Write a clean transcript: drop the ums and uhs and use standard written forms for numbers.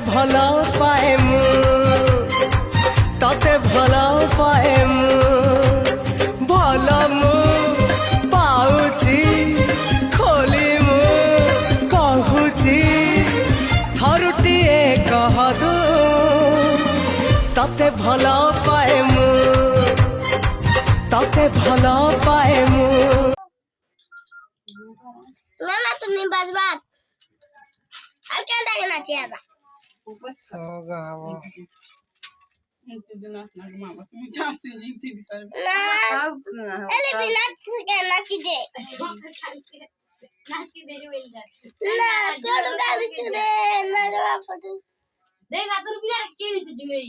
ଭଲ ପାଏ ମୁଁ ତତେ ଭଲ ପାଏ ମୁଁ ଭଲ ମୁଁ ପାଉଛି ଖୋଲି ମୁଁ କହୁଛି ଥରୁଟିଏ କହଦୁ ତତେ ଭଲ ପାଏ ମୁଁ तते भला पाए मु ना तुम्हें बस बात अब क्या देखना चाहिए बा सोगावो एले भी नाची दे ना थोड़ा गाली चुने ना जवाब फोटो देख ना तू भी ना के दी तुझे